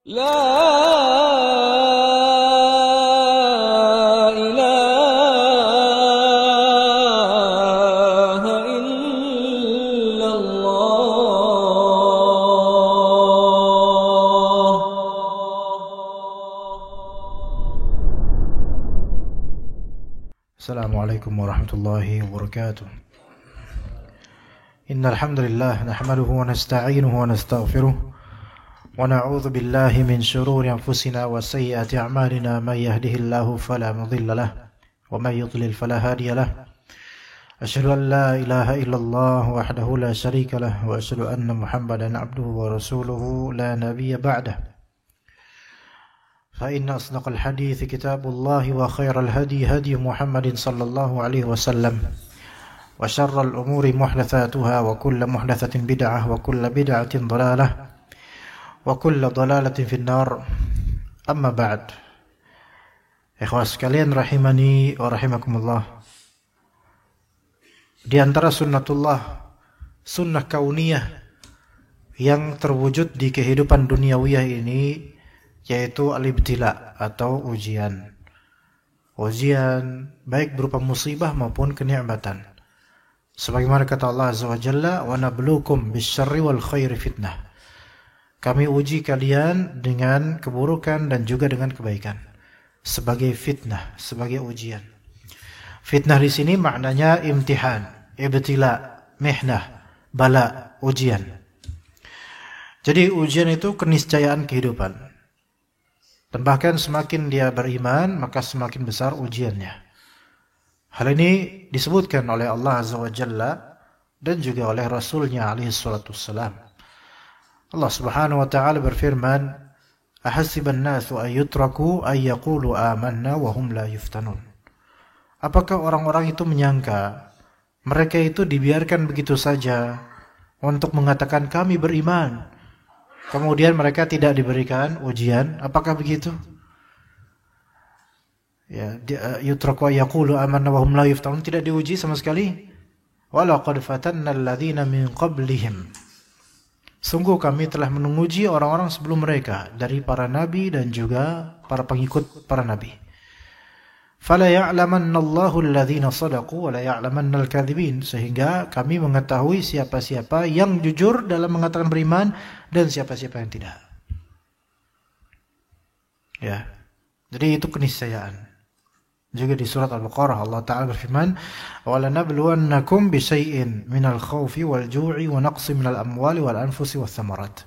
لا إله إلا الله. السلام عليكم ورحمة الله وبركاته. إن الحمد لله نحمده ونستعينه ونستغفره ونعوذ بالله من شرور أنفسنا وسيئات أعمالنا. من يهده الله فلا مضل له ومن يضلل فلا هادي له. أشهد أن لا إله إلا الله وحده لا شريك له وأشهد أن محمدا عبده ورسوله لا نبي بعده. فإن أصدق الحديث كتاب الله وخير الهدي هدي محمد صلى الله عليه وسلم وشر الأمور محدثاتها وكل محدثة بدعة وكل بدعة ضلالة وكل ضلالة في النار. أما بعد. Ikhwas sekalian rahimani wa rahimakumullah. Di antara sunnatullah, sunnah kauniyah yang terwujud di kehidupan duniawiyah ini yaitu al-ibtila atau ujian. Ujian baik berupa musibah maupun kenikmatan. Sebagaimana kata Allah Azza wa Jalla, "Wa nabluukum bisyarri wal khairi fitnah." Kami uji kalian dengan keburukan dan juga dengan kebaikan sebagai fitnah, sebagai ujian. Fitnah di sini maknanya imtihan, ibtila, mihnah, bala, ujian. Jadi ujian itu keniscayaan kehidupan. Dan bahkan semakin dia beriman, maka semakin besar ujiannya. Hal ini disebutkan oleh Allah Azza wa Jalla dan juga oleh Rasulnya alaihi salatu wassalam. Allah Subhanahu wa ta'ala berfirman, "Ahasiban nasu an yutraku an yaqulu amanna wa hum la yuftanun." Apakah orang-orang itu menyangka mereka itu dibiarkan begitu saja untuk mengatakan kami beriman, kemudian mereka tidak diberikan ujian? Apakah begitu? Ya, yutraku yaqulu amanna wa hum la yuftanun, tidak diuji sama sekali. Wa laqad fatanna alladhina min qablihim. Sungguh kami telah menguji orang-orang sebelum mereka dari para nabi dan juga para pengikut para nabi. Fala ya'lamanna Allahu alladhina shadaqu wa la ya'lamanna al-kadhibin, sehingga kami mengetahui siapa-siapa yang jujur dalam mengatakan beriman dan siapa-siapa yang tidak. Ya. Jadi itu keniscayaan. Juga di surat Al-Baqarah Allah Ta'ala berfirman, "Wa lanabluwannakum bisyai'in minal khawfi wal ju'i wa naqsin minal amwali wal anfusi wath thamarat."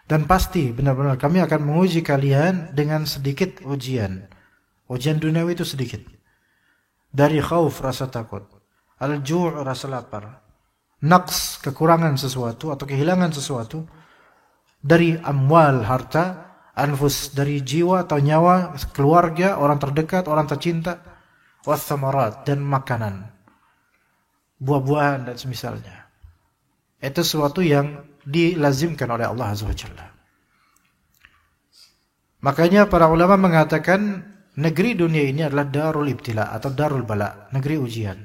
Dan pasti benar-benar kami akan menguji kalian dengan sedikit ujian. Ujian duniawi itu sedikit. Dari khauf, rasa takut, al-ju' rasa lapar, naqs kekurangan sesuatu atau kehilangan sesuatu, dari amwal harta, anfus dari jiwa atau nyawa, keluarga, orang terdekat, orang tercinta, wathamarat dan makanan, buah-buahan dan semisalnya. Itu sesuatu yang dilazimkan oleh Allah Azza wa Jalla. Makanya para ulama mengatakan negeri dunia ini adalah darul ibtila atau darul bala, negeri ujian.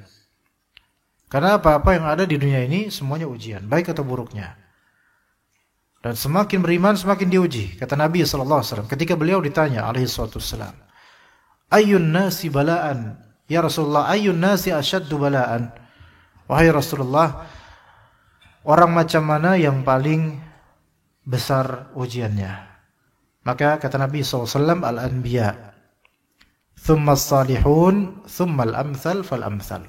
Karena apa-apa yang ada di dunia ini semuanya ujian, baik atau buruknya. Dan semakin beriman semakin diuji. Kata Nabi SAW ketika beliau ditanya alaihi salatu wassalam, "Ayyun nasi bala'an?" Ya Rasulullah, ayyun nasi asyaddu bala'an? Wahai Rasulullah, orang macam mana yang paling besar ujiannya? Maka kata Nabi SAW, "Al-anbiya, thumma as-salihun, thumma al-amthal fal-amthal."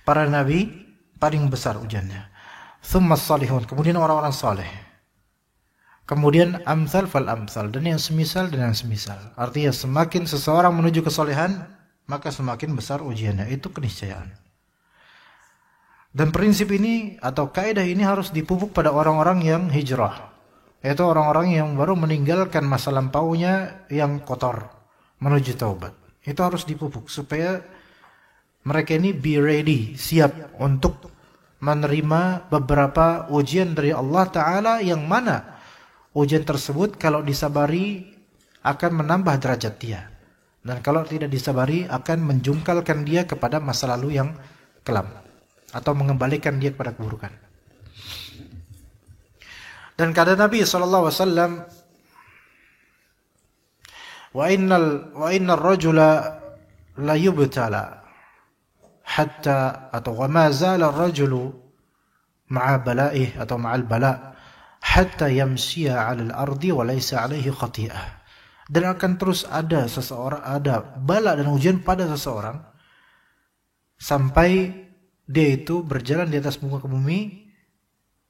Para nabi paling besar ujiannya. Thumma as-salihun, kemudian orang-orang saleh. Kemudian amthal fal amthal, dan yang semisal dan yang semisal. Artinya semakin seseorang menuju kesolehan, maka semakin besar ujiannya. Itu keniscayaan. Dan prinsip ini atau kaidah ini harus dipupuk pada orang-orang yang hijrah. Yaitu orang-orang yang baru meninggalkan masa lampaunya yang kotor menuju taubat. Itu harus dipupuk supaya mereka ini be ready, siap untuk menerima beberapa ujian dari Allah Ta'ala, yang mana ujian tersebut kalau disabari akan menambah derajat dia, dan kalau tidak disabari akan menjungkalkan dia kepada masa lalu yang kelam atau mengembalikan dia kepada keburukan. Dan kata Nabi SAW, Wa innal rajula la yubtala hatta atau wa ma zala ar-rajulu ma'a bala'ih atau ma'al bala' hatta yamshiya 'alal ardi wa laysa 'alaihi khati'ah. Dan akan terus ada bala dan ujian pada seseorang sampai dia itu berjalan di atas muka bumi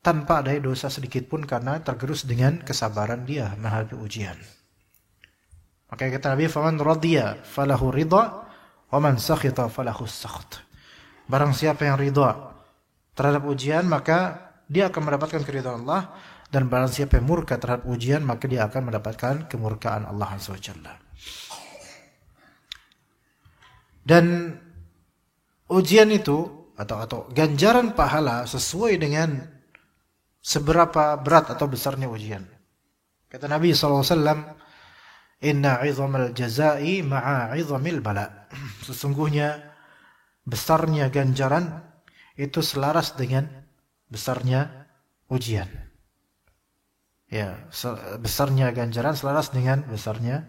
tanpa ada dosa sedikit pun karena tergerus dengan kesabaran dia menghadapi ujian. Maka kata Nabi, faman radiya falahu ridha wa man sakhita falahu sakht. Barang siapa yang ridha terhadap ujian maka dia akan mendapatkan keridhaan Allah, dan barang siapa yang murka terhadap ujian maka dia akan mendapatkan kemurkaan Allah Azza wa Jalla. Dan ujian itu atau ganjaran pahala sesuai dengan seberapa berat atau besarnya ujian. Kata Nabi SAW, inna 'idhamal jazaa'i ma'a 'idhamil bala. Sesungguhnya besarnya ganjaran itu selaras dengan besarnya ujian. Ya, besarnya ganjaran selaras dengan besarnya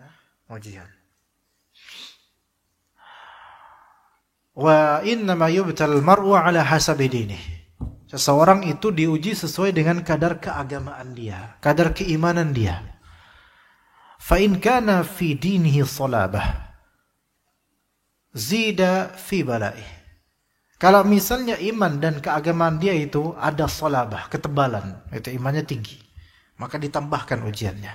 ujian. Wa innama yubtal mar'u 'ala hasabi dinihi. Seseorang itu diuji sesuai dengan kadar keagamaan dia, kadar keimanan dia. Fa in kana fi dinihi salabah zida fi bala'ih. Kalau misalnya iman dan keagamaan dia itu ada salabah, ketebalan, itu imannya tinggi, maka ditambahkan ujiannya.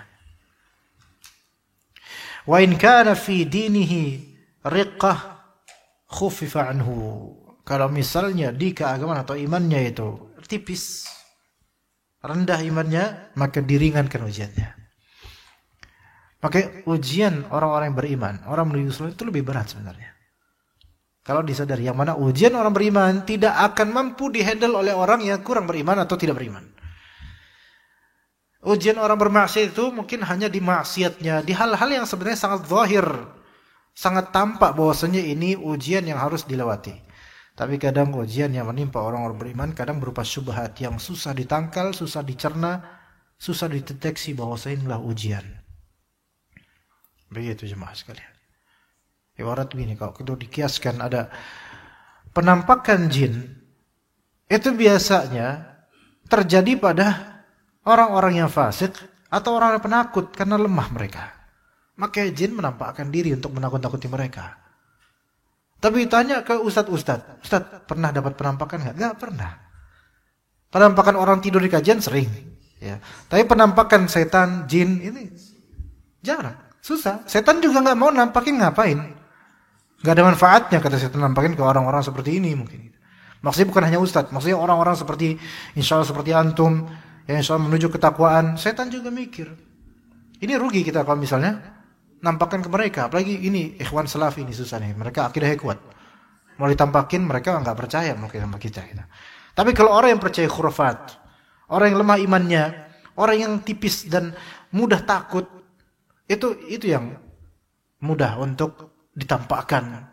Wa in kana fi dinihi riqqah khuffifa anhu. Kalau misalnya di keagamaan atau imannya itu tipis, rendah imannya, maka diringankan ujiannya. Maka ujian orang-orang yang beriman, orang menuju surga itu lebih berat sebenarnya. Kalau disadari, yang mana ujian orang beriman tidak akan mampu dihandle oleh orang yang kurang beriman atau tidak beriman. Ujian orang bermaksiat itu mungkin hanya di maksiatnya, di hal-hal yang sebenarnya sangat zahir, sangat tampak bahwasanya ini ujian yang harus dilewati. Tapi kadang ujian yang menimpa orang-orang beriman kadang berupa syubhat yang susah ditangkal, susah dicerna, susah dideteksi bahwasanya inilah ujian. Begitu jemaah sekalian. Ibarat begini, kalau kita dikiaskan ada penampakan jin, itu biasanya terjadi pada orang-orang yang fasik atau orang yang penakut karena lemah mereka. Maka jin menampakkan diri untuk menakut-nakuti mereka. Tapi tanya ke Ustaz, pernah dapat penampakan nggak? Nggak pernah. Penampakan orang tidur di kajian sering, ya. Tapi penampakan setan, jin ini jarang, susah. Setan juga nggak mau nampakin, ngapain? Nggak ada manfaatnya kata setan nampakin ke orang-orang seperti ini mungkin. Maksudnya bukan hanya Ustaz, maksudnya orang-orang seperti insya Allah seperti antum yang insya Allah menuju ketakwaan. Setan juga mikir, ini rugi kita kalau misalnya nampakkan ke mereka, apalagi ini ikhwan salafi ini susah nih, mereka akidahnya kuat. Mau ditampakin mereka nggak percaya mungkin sama kita. Tapi kalau orang yang percaya khurafat, orang yang lemah imannya, orang yang tipis dan mudah takut, itu yang mudah untuk ditampakkan.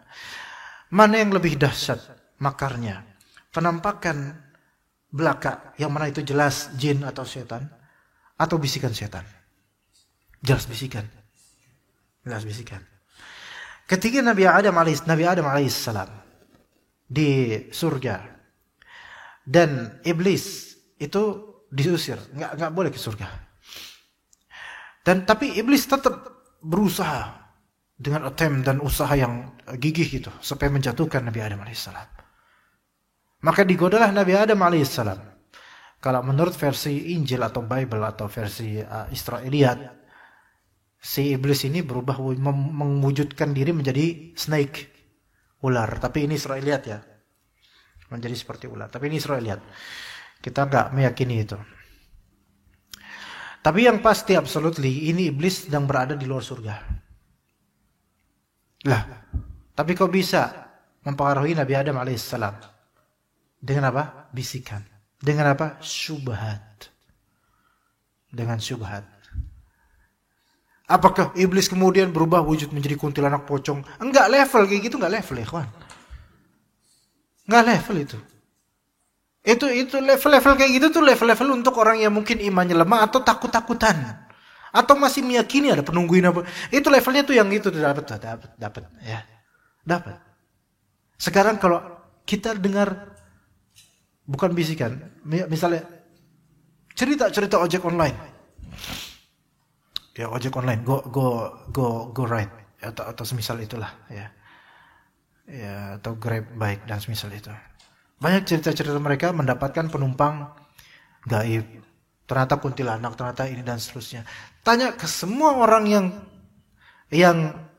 Mana yang lebih dahsyat makarnya? Penampakan belaka yang mana itu jelas jin atau setan, atau bisikan setan? Jelas bisikan. Ketika Nabi Adam alaihissalam di surga dan iblis itu diusir, nggak boleh ke surga. Tapi iblis tetap berusaha dengan attempt dan usaha yang gigih gitu supaya menjatuhkan Nabi Adam alaihissalam. Maka digodalah Nabi Adam alaihissalam. Kalau menurut versi Injil atau Bible atau versi Israiliyat, si iblis ini berubah mewujudkan diri menjadi snake, ular. Tapi ini Israiliyat ya, menjadi seperti ular. Tapi ini Israiliyat, kita nggak meyakini itu. Tapi yang pasti absolutely ini iblis sedang berada di luar surga. Lah, tapi kok bisa mempengaruhi Nabi Adam alaihissalam? Dengan apa? Bisikan. Dengan apa? Syubhat. Dengan syubhat. Apakah iblis kemudian berubah wujud menjadi kuntilanak pocong? Enggak level kayak gitu, enggak level ya kawan. Enggak level itu. Itu level-level kayak gitu tuh level-level untuk orang yang mungkin imannya lemah atau takut-takutan. atau masih meyakini ada penungguin apa. Itu levelnya tuh yang itu dapat ya. Dapat. Sekarang kalau kita dengar bukan bisikan, misalnya cerita ojek online. Ya ojek online, go ride atau semisal itulah ya. Ya atau Grab bike dan semisal itu. Banyak cerita-cerita mereka mendapatkan penumpang gaib. Ternyata kuntilanak, ternyata ini dan seterusnya. Tanya ke semua orang yang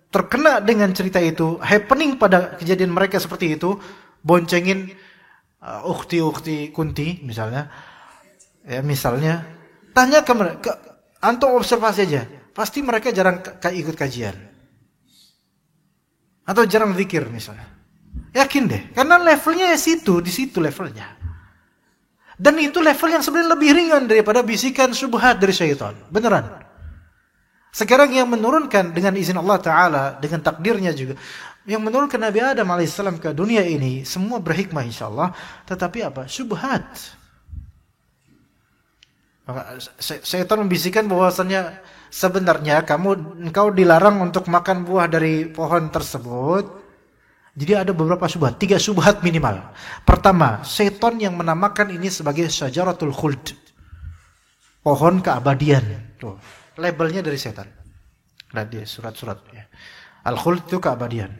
terkena dengan cerita itu, happening pada kejadian mereka seperti itu, boncengin ukhti kunti misalnya. Ya misalnya, tanya ke mereka, antum observasi aja, pasti mereka jarang ikut kajian. Atau jarang zikir misalnya. Yakin deh, karena levelnya di situ levelnya. Dan itu level yang sebenarnya lebih ringan daripada bisikan syubhat dari syaitan. Beneran. Sekarang yang menurunkan dengan izin Allah Ta'ala, dengan takdirnya juga, yang menurunkan Nabi Adam AS ke dunia ini, semua berhikmah insyaAllah. Tetapi apa? Syubhat. Maka syaitan membisikkan bahwasannya sebenarnya engkau dilarang untuk makan buah dari pohon tersebut. Jadi ada beberapa syubhat, 3 syubhat minimal. Pertama, syaitan yang menamakan ini sebagai syajaratul khuld. Pohon keabadian. Tuh, labelnya dari setan. Lihat di surat-surat ya. Al-khuld itu keabadian.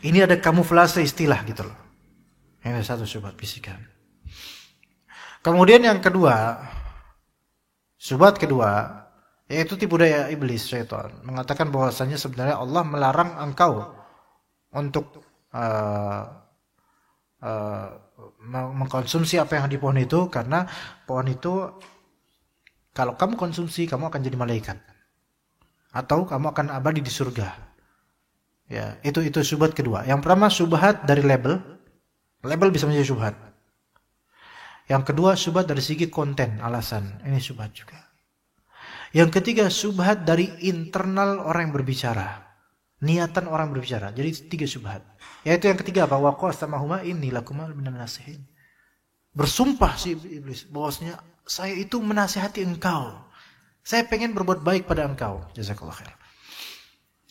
Ini ada kamuflase istilah gitu loh. Ini satu syubhat bisikan. Kemudian yang kedua, syubhat kedua, yaitu tipu daya iblis syaitan. Mengatakan bahwasanya sebenarnya Allah melarang engkau untuk mengkonsumsi apa yang di pohon itu, karena pohon itu kalau kamu konsumsi kamu akan jadi malaikat atau kamu akan abadi di surga. Ya, itu syubhat kedua. Yang pertama syubhat dari label bisa menjadi syubhat. Yang kedua syubhat dari segi konten, alasan, ini syubhat juga. Yang ketiga syubhat dari internal orang yang berbicara. Niatan orang berbicara. Jadi 3 syubhat. Yaitu yang ketiga apa? Wa qasamahuma inni lakuma minan nasihin. Bersumpah si iblis bahwasanya saya itu menasihati engkau. Saya pengen berbuat baik pada engkau. Jazakallahu khair.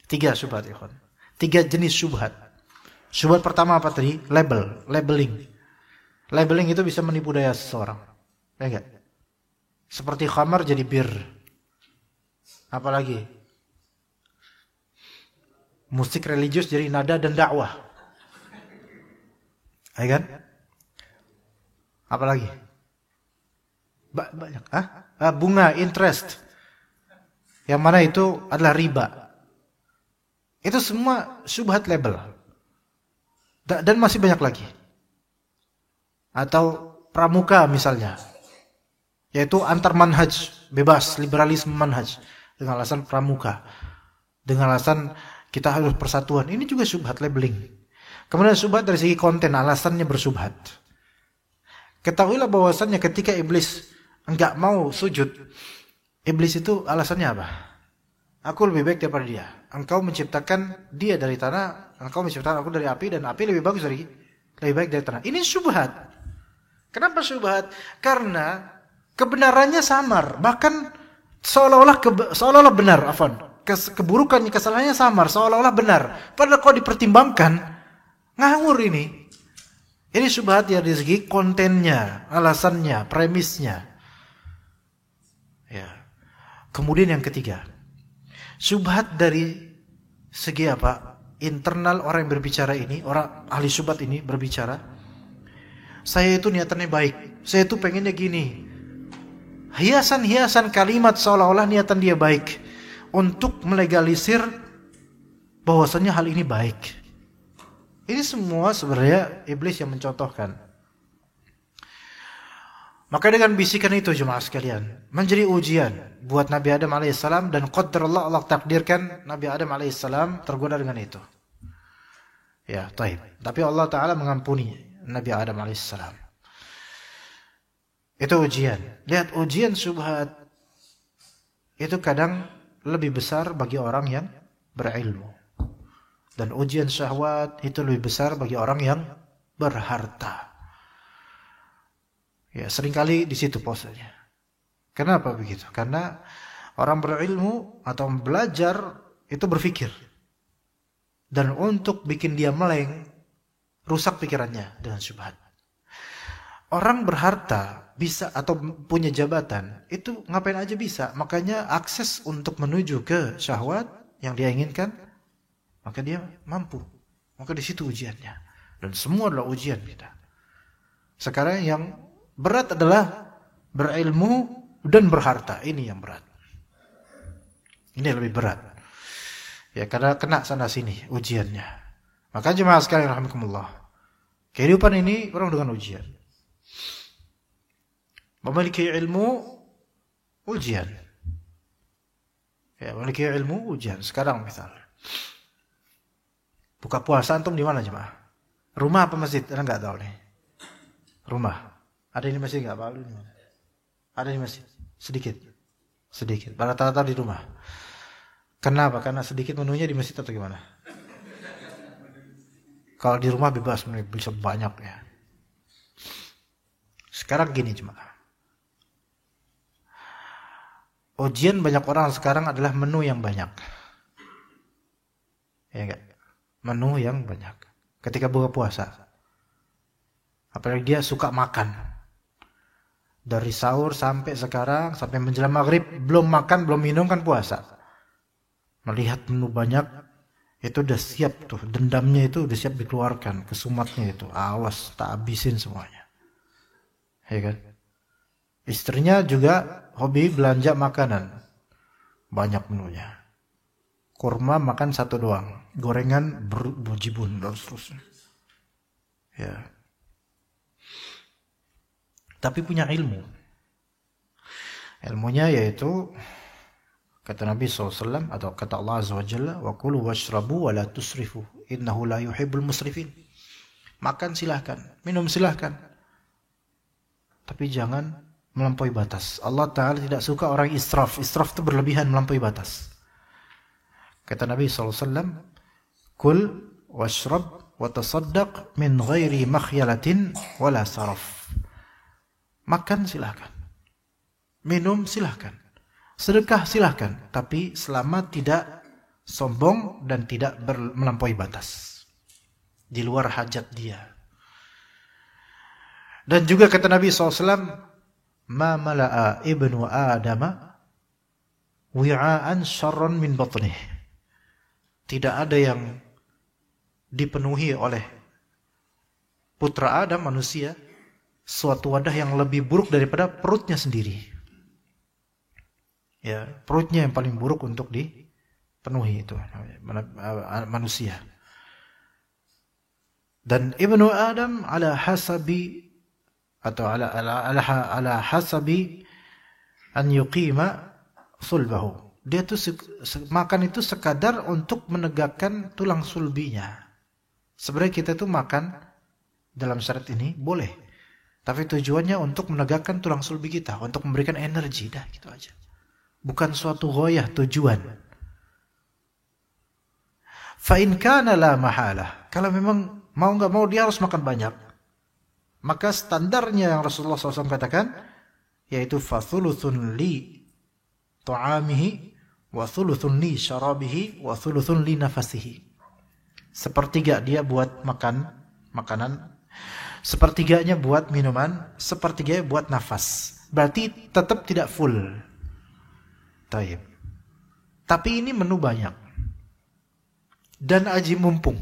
3 syubhat ikhwan. 3 jenis syubhat. Syubhat pertama apa tadi? Labeling. Labeling itu bisa menipu daya seseorang. Ya enggak? Seperti khamar jadi bir. Apalagi? Musik religius jadi nada dan dakwah. Ya kan? Apalagi? Banyak. Bunga, interest. Yang mana itu adalah riba. Itu semua syubhat label. Dan masih banyak lagi. Atau pramuka misalnya. Yaitu antar manhaj, bebas, liberalisme manhaj. Dengan alasan pramuka. Dengan alasan kita harus persatuan. Ini juga syubhat labeling. Kemudian syubhat dari segi konten, alasannya bersubhat. Ketahuilah bahwasannya ketika iblis enggak mau sujud, iblis itu alasannya apa? Aku lebih baik daripada dia. Engkau menciptakan dia dari tanah, engkau menciptakan aku dari api, dan api lebih baik dari tanah. Ini syubhat. Kenapa syubhat? Karena kebenarannya samar, bahkan seolah-olah benar, keburukannya, kesalahannya samar, seolah-olah benar. Padahal kalau dipertimbangkan, ngawur ini. Ini syubhat ya dari segi kontennya, alasannya, premisnya. Ya. Kemudian yang ketiga, syubhat dari segi apa? Internal orang yang berbicara ini, orang ahli syubhat ini berbicara. Saya itu niatannya baik, saya itu pengennya gini. Hiasan-hiasan kalimat seolah-olah niatan dia baik. Untuk melegalisir bahwasannya hal ini baik. Ini semua sebenarnya iblis yang mencontohkan. Maka dengan bisikan itu jemaah sekalian, menjadi ujian buat Nabi Adam alaihissalam, dan qadarullah, Allah takdirkan Nabi Adam alaihissalam tergoda dengan itu. Ya, taib. Tapi Allah Ta'ala mengampuni Nabi Adam alaihissalam. Itu ujian. Lihat, ujian syubhat itu kadang lebih besar bagi orang yang berilmu. Dan ujian syahwat itu lebih besar bagi orang yang berharta. Ya, seringkali di situ posenya. Kenapa begitu? Karena orang berilmu atau belajar itu berpikir. Dan untuk bikin dia meleng, rusak pikirannya dengan syubhat. Orang berharta bisa atau punya jabatan, itu ngapain aja bisa. Makanya akses untuk menuju ke syahwat yang dia inginkan, maka dia mampu. Maka di situ ujiannya. Dan semua adalah ujian kita. Sekarang yang berat adalah berilmu dan berharta. Ini yang berat. Ini lebih berat. Ya, karena kena sana sini ujiannya. Maka jemaah sekalian rahimakumullah, kehidupan ini penuh dengan ujian. Memiliki ilmu ujian. Ya, memiliki ilmu ujian. Sekarang misal buka puasa antum di mana jemaah? Rumah apa masjid? Anda enggak tahu nih. Rumah. Ada di masjid enggak, Pak? Ada di masjid. Sedikit. Rata-rata di rumah. Kenapa? Karena sedikit menunya di masjid atau gimana? Kalau di rumah bebas, bisa banyak ya. Sekarang gini jemaah. Ujian banyak orang sekarang adalah menu yang banyak. Ya enggak? Menu yang banyak. Ketika buka puasa. Apalagi dia suka makan. Dari sahur sampai sekarang, sampai menjelang maghrib, belum makan, belum minum kan puasa. Melihat menu banyak, itu udah siap tuh, dendamnya itu udah siap dikeluarkan, kesumatnya itu, awas, tak habisin semuanya. Ya kan? Istrinya juga hobi belanja makanan, banyak menunya. Kurma makan satu doang, gorengan berjibun dan seterusnya. Ya. Tapi punya ilmu. Ilmunya yaitu kata Nabi SAW atau kata Allah Azza wa Jalla, wa kulu washrabu wa la tusrifu innahu la yuhibbul musrifin. Makan silahkan, minum silahkan, tapi jangan melampaui batas. Allah Ta'ala tidak suka orang israf. Israf itu berlebihan, melampaui batas. Kata Nabi SAW, kul washrab wa tasaddaq min ghairi makhyalatin wala saraf. Makan silahkan, minum silahkan, sedekah silahkan, tapi selama tidak sombong dan tidak melampaui batas di luar hajat dia. Dan juga kata Nabi SAW, ma mala'a ibnu adama wi'aan syarran min batnih. Tidak ada yang dipenuhi oleh putra Adam, manusia, suatu wadah yang lebih buruk daripada perutnya sendiri. Ya, perutnya yang paling buruk untuk dipenuhi itu manusia. Dan ibnu Adam ala hasabi atau ala hasabi an yuqima sulbahu. Dia tuh makan itu sekadar untuk menegakkan tulang sulbinya. Sebenarnya kita tuh makan dalam syarat ini boleh, tapi tujuannya untuk menegakkan tulang sulbi kita, untuk memberikan energi, dah gitu aja. Bukan suatu ghoyah, tujuan. Fa in kana la mahalah. Kalau memang mau enggak mau dia harus makan banyak, maka standarnya yang Rasulullah SAW katakan, yaitu fathuluthun li ta'amihi wa thuluthun li syarabihi wa thuluthun li nafasihi. Sepertiga dia buat makanan, sepertiganya buat minuman, sepertiganya buat nafas. Berarti tetap tidak full. Taib. Tapi ini menu banyak. Dan aji mumpung.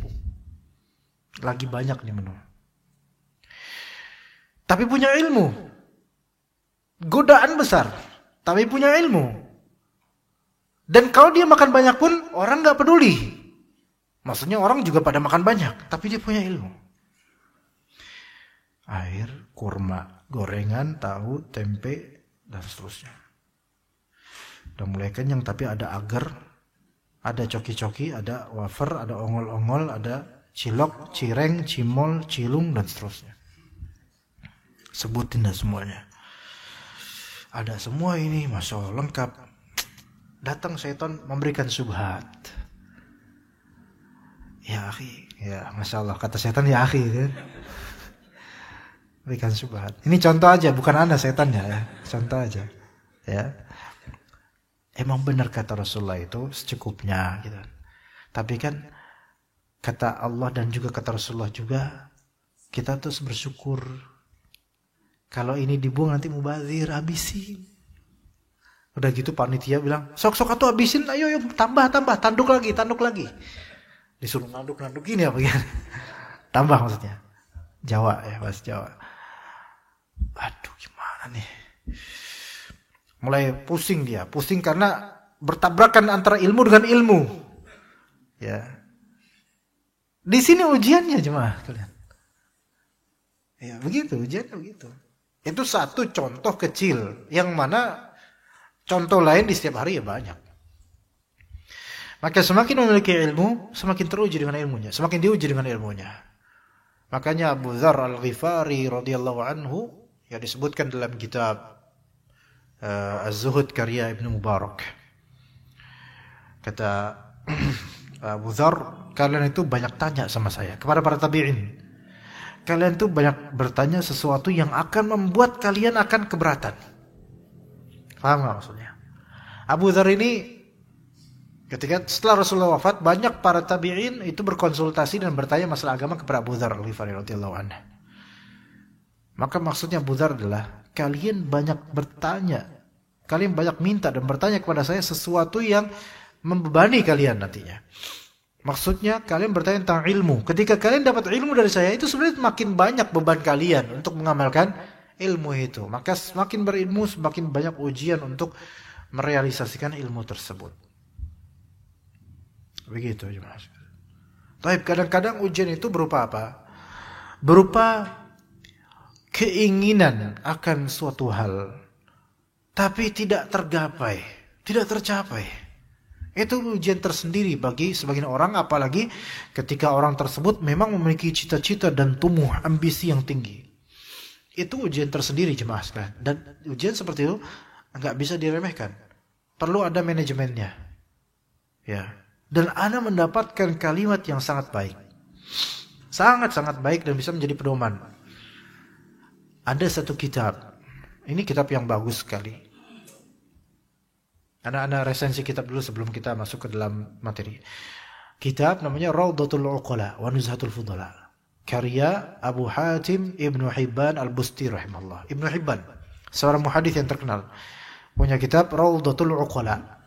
Lagi banyak nih menu. Tapi punya ilmu. Godaan besar. Tapi punya ilmu. Dan kalau dia makan banyak pun orang gak peduli. Maksudnya orang juga pada makan banyak. Tapi dia punya ilmu. Air, kurma, gorengan, tahu, tempe, dan seterusnya. Udah mulai kenyang, tapi ada agar, ada coki-coki, ada wafer, ada ongol-ongol, ada cilok, cireng, cimol, cilung, dan seterusnya. Sebutin dah semuanya. Ada semua ini, Masya Allah, lengkap. Datang syaitan memberikan subhat. Ya akhi, ya Masya Allah, kata syaitan ya akhi kan. Berikan subhat. Ini contoh aja, bukan anda setannya ya. Contoh aja. Ya. Emang benar kata Rasulullah itu secukupnya gitu. Tapi kan kata Allah dan juga kata Rasulullah juga, kita terus bersyukur. Kalau ini dibuang nanti mubazir, habisin. Udah gitu panitia bilang, sok-sok atuh habisin, ayo tambah, tanduk lagi. Disuruh nanduk gini apa gini. Tambah maksudnya. Jawa ya, bahasa Jawa. Aduh gimana nih. Mulai pusing karena bertabrakan antara ilmu dengan ilmu. Ya. Di sini ujiannya jemaah kalian. Ya, begitu ujiannya begitu. Itu satu contoh kecil yang mana contoh lain di setiap hari ya banyak. Maka semakin memiliki ilmu, semakin teruji dengan ilmunya, semakin diuji dengan ilmunya. Makanya Abu Dzar Al-Ghifari radhiyallahu anhu yang disebutkan dalam kitab Az-Zuhud karya Ibnu Mubarak. Kata Abu Dzar, kalian itu banyak tanya sama saya kepada para tabi'in. Kalian itu banyak bertanya sesuatu yang akan membuat kalian akan keberatan. Paham gak maksudnya? Abu Dzar ini ketika setelah Rasulullah wafat, banyak para tabi'in itu berkonsultasi dan bertanya masalah agama kepada Abu Dzar Al-Ghifari radhiyallahu anhu. Maka maksudnya Abu Dzar adalah kalian banyak bertanya, kalian banyak minta dan bertanya kepada saya sesuatu yang membebani kalian nantinya. Maksudnya kalian bertanya tentang ilmu. Ketika kalian dapat ilmu dari saya, itu sebenarnya makin banyak beban kalian untuk mengamalkan ilmu itu. Maka semakin berilmu, semakin banyak ujian untuk merealisasikan ilmu tersebut. Begitu aja mas. Tapi kadang-kadang ujian itu berupa apa? Berupa keinginan akan suatu hal, tapi tidak tergapai, tidak tercapai. Itu ujian tersendiri bagi sebagian orang, apalagi ketika orang tersebut memang memiliki cita-cita dan tumbuh ambisi yang tinggi. Itu ujian tersendiri jemaah sekalian. Dan ujian seperti itu nggak bisa diremehkan. Perlu ada manajemennya. Ya. Dan Anda mendapatkan kalimat yang sangat baik. Sangat-sangat baik dan bisa menjadi pedoman. Ada satu kitab. Ini kitab yang bagus sekali. Anak-anak resensi kitab dulu sebelum kita masuk ke dalam materi. Kitab namanya Rawdatul Uqala wa Nuzhatul Fudala. Karya Abu Hatim Ibnu Hibban Al-Busti rahimahullah. Ibnu Hibban, seorang muhadits yang terkenal, punya kitab Rawdatul Uqala.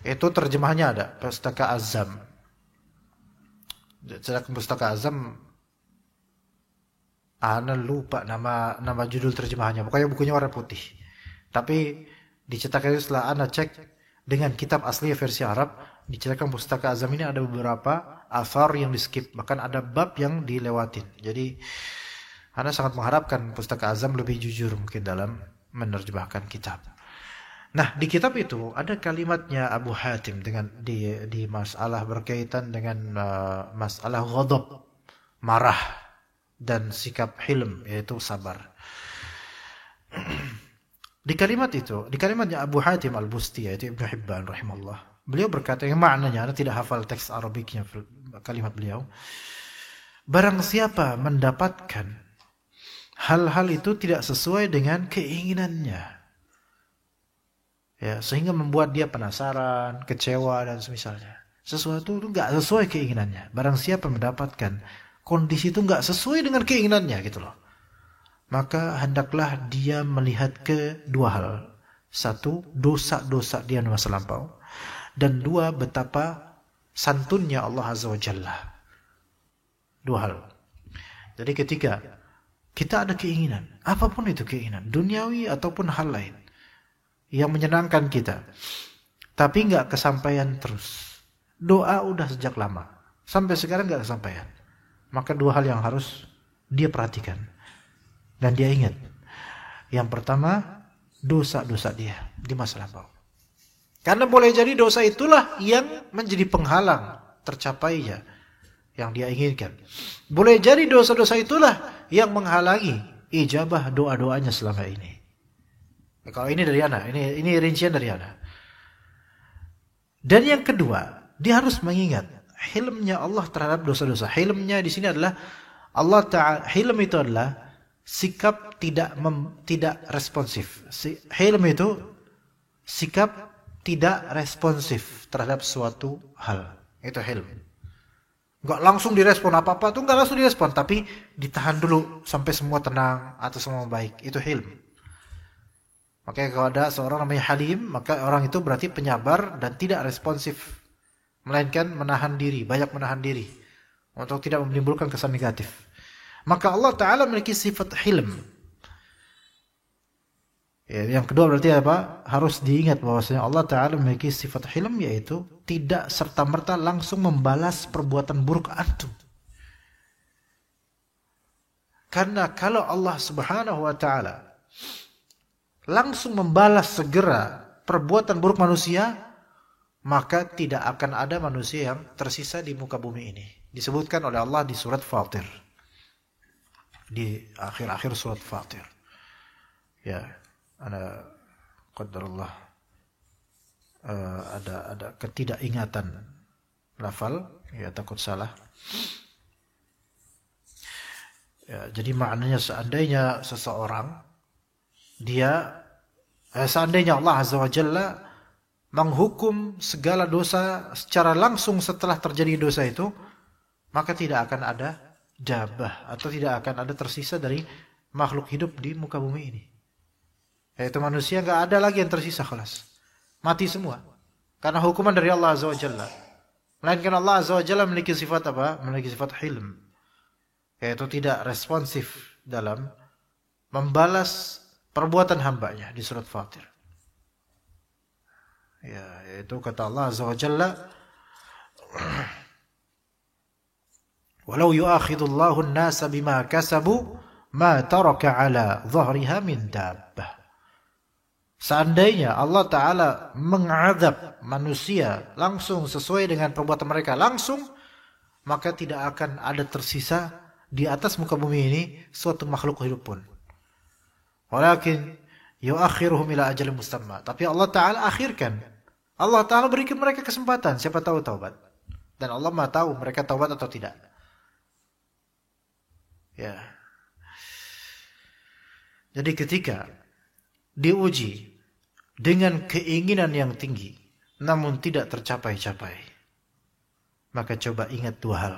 Itu terjemahannya ada, Pustaka Azam. Sedangkan Pustaka Azam, ana lupa nama judul terjemahannya. Pokoknya bukunya warna putih. Tapi dicetakkan setelah ana cek dengan kitab asli versi Arab, dicetakkan Pustaka Azam ini ada beberapa asar yang di skip, bahkan ada bab yang dilewatin. Jadi ana sangat mengharapkan Pustaka Azam lebih jujur mungkin dalam menerjemahkan kitab. Nah, di kitab itu ada kalimatnya Abu Hatim dengan di masalah berkaitan dengan masalah ghadab, marah, dan sikap hilm, yaitu sabar. Di kalimat itu, di kalimatnya Abu Hatim Al-Busti, yaitu Ibnu Hibban rahimahullah, beliau berkata yang maknanya, Anda tidak hafal teks Arabiknya kalimat beliau, barang siapa mendapatkan hal-hal itu tidak sesuai dengan keinginannya, ya, sehingga membuat dia penasaran, kecewa dan semisalnya, sesuatu itu nggak sesuai keinginannya, barang siapa mendapatkan kondisi itu nggak sesuai dengan keinginannya gitu loh, maka hendaklah dia melihat ke dua hal. Satu, dosa-dosa dia di masa lampau, dan dua, betapa santunnya Allah Azza wa Jalla. Dua hal. Jadi ketika kita ada keinginan, apapun itu keinginan, duniawi ataupun hal lain yang menyenangkan kita, tapi nggak kesampaian terus, doa udah sejak lama sampai sekarang nggak kesampaian, maka dua hal yang harus dia perhatikan dan dia ingat. Yang pertama, dosa-dosa dia di masa lampau, karena boleh jadi dosa itulah yang menjadi penghalang tercapainya yang dia inginkan. Boleh jadi dosa-dosa itulah yang menghalangi ijabah doa-doanya selama ini. Kalau ini dari anak, ini rincian dari anak. Dan yang kedua, dia harus mengingat hilmnya Allah terhadap dosa-dosa. Hilmnya di sini adalah Allah Ta'ala. Hilm itu adalah sikap tidak responsif. Hilm itu sikap tidak responsif terhadap suatu hal. Itu hilm. Enggak langsung direspon apa-apa tuh, enggak langsung direspon, tapi ditahan dulu sampai semua tenang atau semua baik. Itu hilm. Makanya kalau ada seorang namanya halim, maka orang itu berarti penyabar dan tidak responsif, melainkan menahan diri, banyak menahan diri untuk tidak menimbulkan kesan negatif. Maka Allah Ta'ala memiliki sifat hilm. Ya, yang kedua berarti apa? Harus diingat bahwasanya Allah Ta'ala memiliki sifat hilm, yaitu tidak serta-merta langsung membalas perbuatan buruk antum. Karena kalau Allah Subhanahu wa Ta'ala langsung membalas segera perbuatan buruk manusia, maka tidak akan ada manusia yang tersisa di muka bumi ini. Disebutkan oleh Allah di surat Fatir, di akhir-akhir surat Fatir. Ya, ada qadarullah, ada ketidakingatan lafal, ya takut salah. Ya, jadi maknanya seandainya seseorang seandainya Allah Azza wa Jalla menghukum segala dosa secara langsung setelah terjadi dosa itu, maka tidak akan ada jabah atau tidak akan ada tersisa dari makhluk hidup di muka bumi ini. Yaitu manusia nggak ada lagi yang tersisa, kelas mati semua karena hukuman dari Allah Azza wa Jalla. Melainkan Allah Azza wa Jalla memiliki sifat apa? Memiliki sifat hilm, yaitu tidak responsif dalam membalas perbuatan hambanya di surat Fatir. Ya, yaitu kata Allah Azza wa Jalla, walau yu'akhidullahu an-nasa bima kasabu ma taraka ala dhahriha min dabbah. Seandainya Allah Ta'ala mengadab manusia langsung sesuai dengan perbuatan mereka langsung, maka tidak akan ada tersisa di atas muka bumi ini suatu makhluk hidup pun. Walakin yuakhiruhum ila ajalin musamma. Tapi Allah Ta'ala akhirkan. Allah Ta'ala berikan mereka kesempatan. Siapa tahu taubat. Dan Allah Maha tahu mereka taubat atau tidak. Ya. Jadi ketika diuji dengan keinginan yang tinggi, namun tidak tercapai-capai, maka coba ingat dua hal.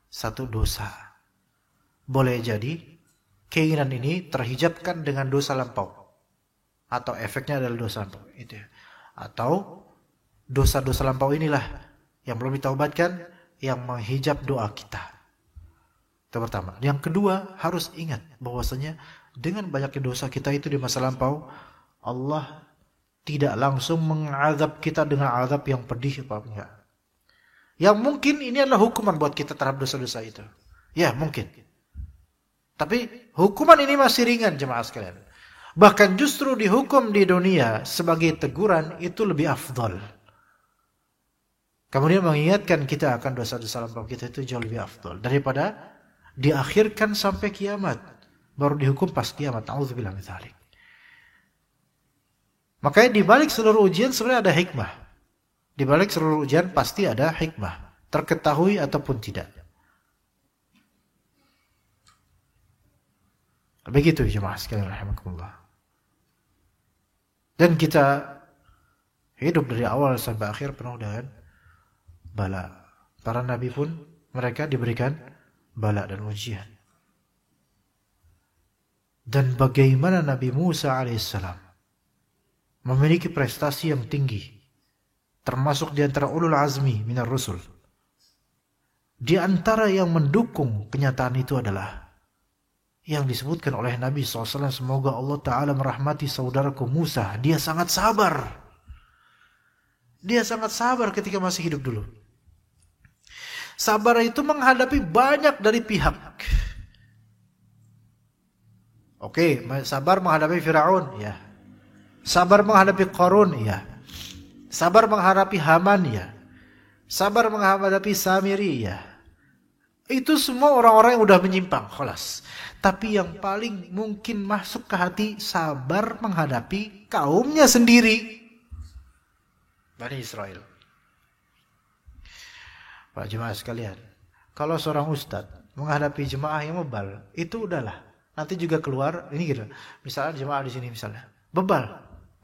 Satu, dosa. Boleh jadi keinginan ini terhijabkan dengan dosa lampau, atau efeknya adalah dosa lampau itu. Atau dosa-dosa lampau inilah yang belum ditaubatkan, yang menghijab doa kita. Itu pertama. Yang kedua, harus ingat bahwasanya dengan banyaknya dosa kita itu di masa lampau, Allah tidak langsung mengadab kita dengan azab yang pedih apa enggak. Yang mungkin ini adalah hukuman buat kita terhadap dosa-dosa itu. Ya, mungkin. Tapi hukuman ini masih ringan, jemaah sekalian. Bahkan justru dihukum di dunia sebagai teguran itu lebih afdal. Kemudian mengingatkan kita akan dosa-dosa lampau kita itu jauh lebih afdal daripada diakhirkan sampai kiamat, baru dihukum pas kiamat. Auzubillahi min dzalik. Makanya di balik seluruh ujian sebenarnya ada hikmah. Di balik seluruh ujian pasti ada hikmah, terketahui ataupun tidak. Begitu jemaah sekalian rahimakumullah. Dan kita hidup dari awal sampai akhir penuh dengan bala. Para nabi pun mereka diberikan bala dan ujian. Dan bagaimana Nabi Musa alaihissalam memiliki prestasi yang tinggi, termasuk di antara ulul azmi minar rusul. Di antara yang mendukung kenyataan itu adalah yang disebutkan oleh Nabi SAW, semoga Allah Ta'ala merahmati saudaraku Musa. Dia sangat sabar. Dia sangat sabar ketika masih hidup dulu. Sabar itu menghadapi banyak dari pihak. Oke, sabar menghadapi Firaun, ya. Sabar menghadapi Qarun, ya. Sabar menghadapi Haman, ya. Sabar menghadapi Samiri, ya. Itu semua orang-orang yang udah menyimpang, khalas. Tapi yang paling mungkin masuk ke hati, sabar menghadapi kaumnya sendiri, Bani Israel. Pak jemaah sekalian, kalau seorang ustadz menghadapi jemaah yang bebal, itu udahlah. Nanti juga keluar, ini gitu. Misalnya jemaah di sini misalnya, bebal.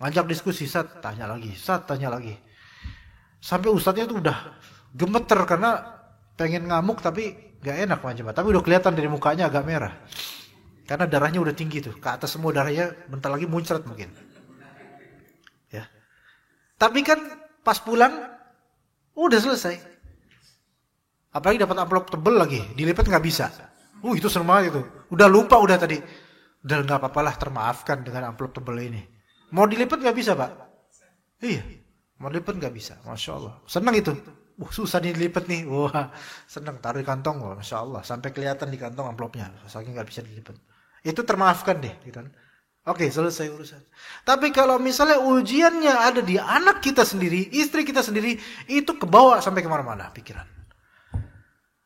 ngajak diskusi, Ustaz tanya lagi, Ustaz tanya lagi. Sampai ustadznya tuh udah gemeter karena pengen ngamuk tapi gak enak macam. Tapi udah kelihatan dari mukanya agak merah. Karena darahnya udah tinggi tuh, ke atas semua darahnya, bentar lagi muncrat mungkin. Ya. Tapi kan pas pulang udah selesai. Apalagi dapat amplop tebel lagi, dilipat nggak bisa. Itu serem banget itu. Udah lupa udah tadi. Udah nggak apa-apalah, termaafkan dengan amplop tebel ini. Mau dilipat nggak bisa, Pak? Iya, mau dilipat nggak bisa. Masya Allah. Senang itu. Susah nih dilipat nih. Wah, senang. Taruh di kantong, wah, Masya Allah. Sampai kelihatan di kantong amplopnya. Saking nggak bisa dilipat. Itu termaafkan deh, gitu kan. Oke, selesai urusan. Tapi kalau misalnya ujiannya ada di anak kita sendiri, istri kita sendiri, itu kebawa sampai kemana-mana pikiran.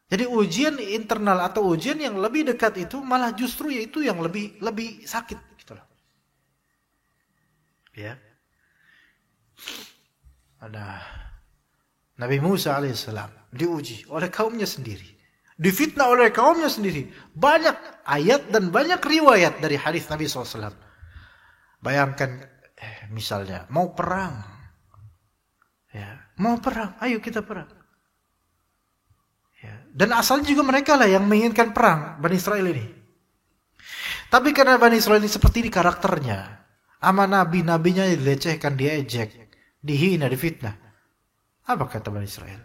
Jadi ujian internal atau ujian yang lebih dekat itu malah justru yaitu yang lebih sakit, gitu loh. Ya. Ada Nabi Musa alaihissalam diuji oleh kaumnya sendiri. Difitnah oleh kaumnya sendiri. Banyak ayat dan banyak riwayat dari hadis Nabi SAW. Bayangkan, misalnya, mau perang. Ya, mau perang, ayo kita perang. Ya. Dan asalnya juga mereka lah yang menginginkan perang, Bani Israel ini. Tapi karena Bani Israel ini seperti ini karakternya. Sama nabi-nabinya dilecehkan, diejek, dihina, difitnah. Apa kata Bani Israel?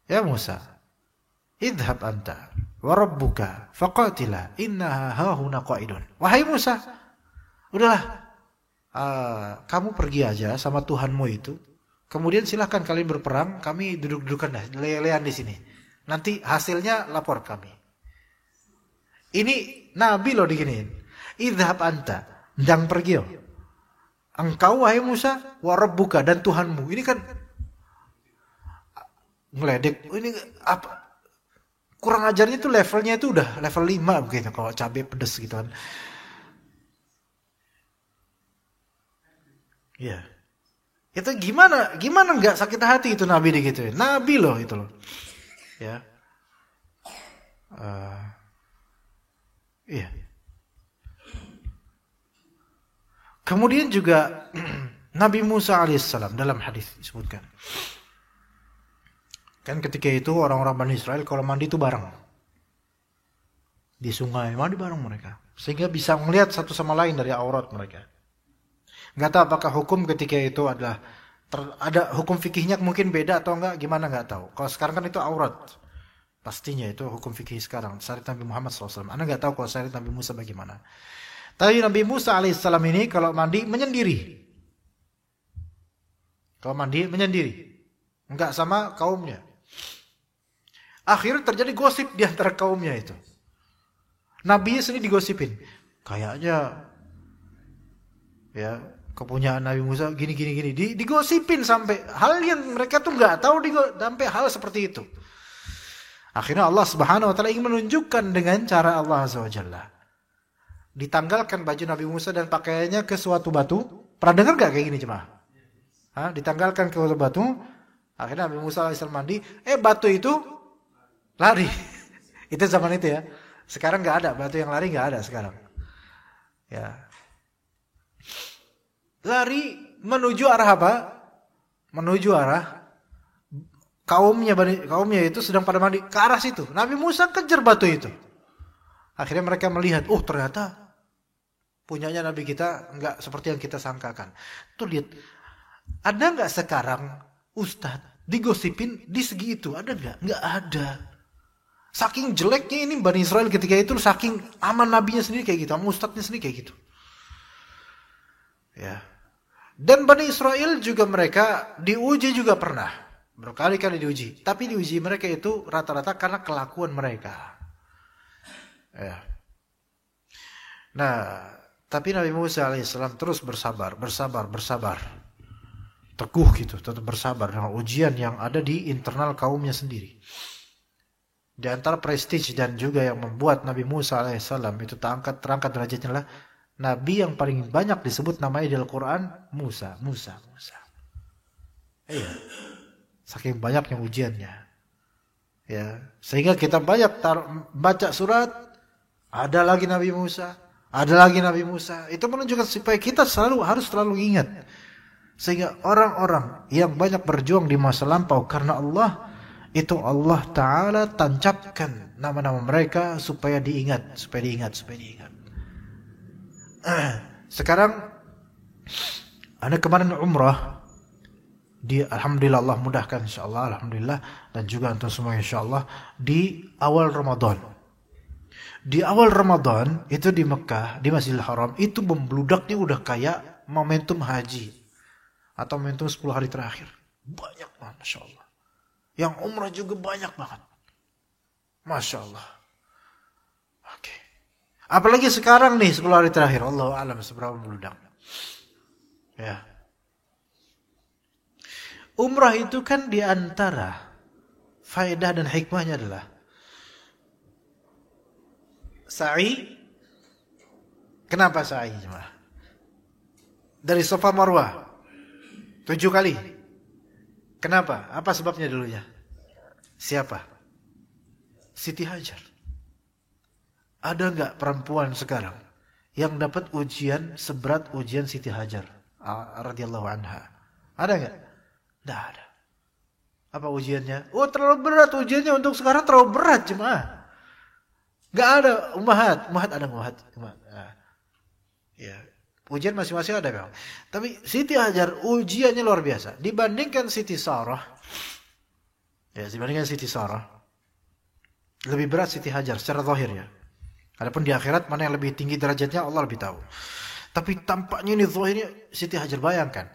Ya Musa, idhab anta wa rabbuka faqatila innaha hahuna qa'idun. Wahai Musa, udahlah, kamu pergi aja sama Tuhanmu itu. Kemudian silahkan kalian berperang, kami duduk-dudukan dah, lelean di sini. Nanti hasilnya lapor kami. Ini Nabi loh diginiin. Idhab anta, ndang pergi yo. Engkau wahai Musa, wa rabbuka dan Tuhanmu. Ini kan ngeledek. Ini apa? Kurang ajarnya tuh levelnya itu udah level 5 begitu kalau cabai pedes gitu kan. Iya. Itu gimana nggak sakit hati itu Nabi digituin. Nabi loh itu loh. Ya. Iya. Kemudian juga Nabi Musa alaihissalam dalam hadis disebutkan. Kan ketika itu orang-orang Bani Israel kalau mandi itu bareng. Di sungai, mandi bareng mereka. Sehingga bisa melihat satu sama lain dari aurat mereka. Nggak tahu apakah hukum ketika itu adalah ada hukum fikihnya mungkin beda atau enggak, gimana nggak tahu. Kalau sekarang kan itu aurat. Pastinya itu hukum fikih sekarang. Syariat Nabi Muhammad SAW. Anda nggak tahu kalau syariat Nabi Musa bagaimana. Tapi Nabi Musa alaihissalam ini kalau mandi menyendiri. Kalau mandi menyendiri. Enggak sama kaumnya. Akhirnya terjadi gosip di antara kaumnya itu. Nabi sendiri digosipin. Kayaknya ya kepunyaan Nabi Musa gini. Digosipin sampai hal yang mereka tuh nggak tahu sampai hal seperti itu. Akhirnya Allah Subhanahu wa taala ingin menunjukkan dengan cara Allah Azza wa Jalla. Ditanggalkan baju Nabi Musa dan pakaiannya ke suatu batu. Pernah dengar gak kayak gini jemaah? Ditanggalkan ke suatu batu. Akhirnya Nabi Musa alaihissalam mandi. Batu itu lari. Itu zaman itu ya. Sekarang gak ada. Batu yang lari gak ada sekarang. Ya. Lari menuju arah apa? Menuju arah kaumnya itu sedang pada mandi. Ke arah situ. Nabi Musa kejar batu itu. Akhirnya mereka melihat. Ternyata punyanya Nabi kita nggak seperti yang kita sangkakan. Tuh lihat, ada nggak sekarang Ustadz digosipin di segi itu? Ada nggak? Nggak ada. Saking jeleknya ini Bani Israel ketika itu, saking aman nabinya sendiri kayak gitu, sama ustadznya sendiri kayak gitu. Ya. Dan Bani Israel juga mereka diuji juga pernah, berkali-kali diuji. Tapi diuji mereka itu rata-rata karena kelakuan mereka. Ya. Nah. Tapi Nabi Musa alaihissalam terus bersabar. Teguh gitu, tetap bersabar dengan ujian yang ada di internal kaumnya sendiri. Di antara prestige dan juga yang membuat Nabi Musa alaihissalam itu terangkat derajatnya adalah Nabi yang paling banyak disebut namanya di Al-Quran Musa. Iya. Saking banyaknya ujiannya. Ya, sehingga kita banyak baca surat, ada lagi Nabi Musa. Ada lagi Nabi Musa. Itu menunjukkan supaya kita harus selalu ingat. Sehingga orang-orang yang banyak berjuang di masa lampau karena Allah, itu Allah Ta'ala tancapkan nama-nama mereka supaya diingat. Sekarang, Anda kemarin umrah. Alhamdulillah Allah mudahkan insyaAllah. Alhamdulillah. Dan juga antum semua insyaAllah. Di awal Ramadan. Di awal Ramadan, itu di Mekah, di Masjidil Haram, itu membludaknya udah kayak momentum haji. Atau momentum 10 hari terakhir. Banyak banget, Masya Allah. Yang umrah juga banyak banget. Masya Allah. Oke. Apalagi sekarang nih, 10 hari terakhir. Allahu a'lam seberapa membludak. Ya. Umrah itu kan diantara faedah dan hikmahnya adalah sa'i. Kenapa sa'i jemaah? Dari Safa Marwah 7 kali. Kenapa? Apa sebabnya dulunya? Siapa? Siti Hajar. Ada enggak perempuan sekarang yang dapat ujian seberat ujian Siti Hajar radhiyallahu anha? Ada enggak? Tidak ada. Apa ujiannya? Oh, terlalu berat ujiannya untuk sekarang, terlalu berat jemaah. Enggak ada ummahat ada ummahat. Ya, ujian masing-masing ada memang. Tapi Siti Hajar ujiannya luar biasa. Dibandingkan Siti Sarah. Ya, dibandingkan Siti Sarah. Lebih berat Siti Hajar secara zahir ya. Adapun di akhirat mana yang lebih tinggi derajatnya Allah lebih tahu. Tapi tampaknya ini zahirnya Siti Hajar, bayangkan.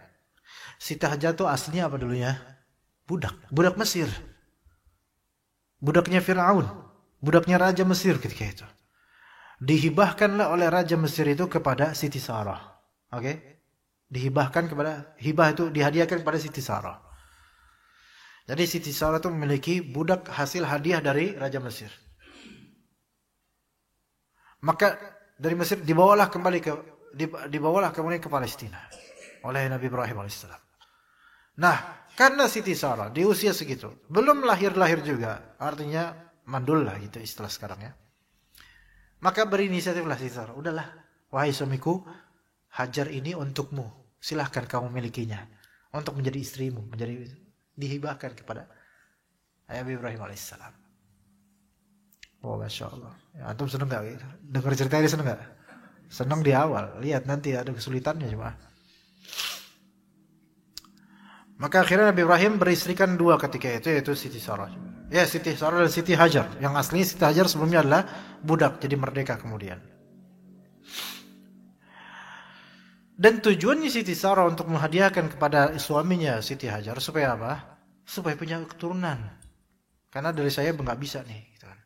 Siti Hajar itu aslinya apa dulunya? Budak Mesir. Budaknya Fir'aun. Budaknya Raja Mesir ketika itu. Dihibahkanlah oleh Raja Mesir itu kepada Siti Sarah. Oke? Dihibahkan kepada, hibah itu dihadiahkan kepada Siti Sarah. Jadi Siti Sarah itu memiliki budak hasil hadiah dari Raja Mesir. Maka dari Mesir dibawalah kembali ke Palestina oleh Nabi Ibrahim alaihissalam. Nah, karena Siti Sarah di usia segitu, belum lahir juga, artinya mandul lah gitu istilah sekarang ya. Maka berinisiatiflah Siti Sarah, udahlah, wahai suamiku, Hajar ini untukmu, silahkan kamu milikinya, untuk menjadi istrimu, dihibahkan kepada Nabi Ibrahim alaihissalam. Oh, Masya Allah. Ya, antum seneng gak? Dengar cerita ini seneng gak? Seneng di awal, lihat nanti ada kesulitannya cuma. Maka akhirnya Nabi Ibrahim beristrikan 2 ketika itu, yaitu Siti Sarah. Ya, Siti Sarah dan Siti Hajar. Yang aslinya Siti Hajar sebelumnya adalah budak, jadi merdeka kemudian. Dan tujuannya Siti Sarah untuk menghadiahkan kepada suaminya Siti Hajar supaya apa? Supaya punya keturunan. Karena dari saya nggak bisa nih. Gitu kan.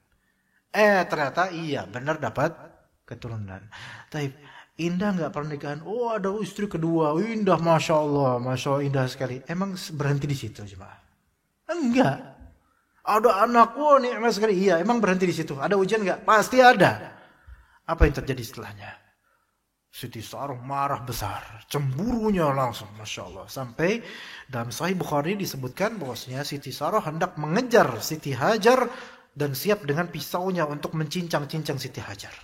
Ternyata iya benar dapat keturunan. Tapi indah nggak pernikahan? Oh, ada istri kedua, indah, masya Allah indah sekali. Emang berhenti di situ jemaah? Enggak. Ada anak, oh nikmat sekali. Iya, emang berhenti di situ. Ada ujian nggak? Pasti ada. Apa yang terjadi setelahnya? Siti Sarah marah besar, cemburunya langsung, masya Allah. Sampai dalam Sahih Bukhari disebutkan bahwasanya Siti Sarah hendak mengejar Siti Hajar dan siap dengan pisaunya untuk mencincang-cincang Siti Hajar.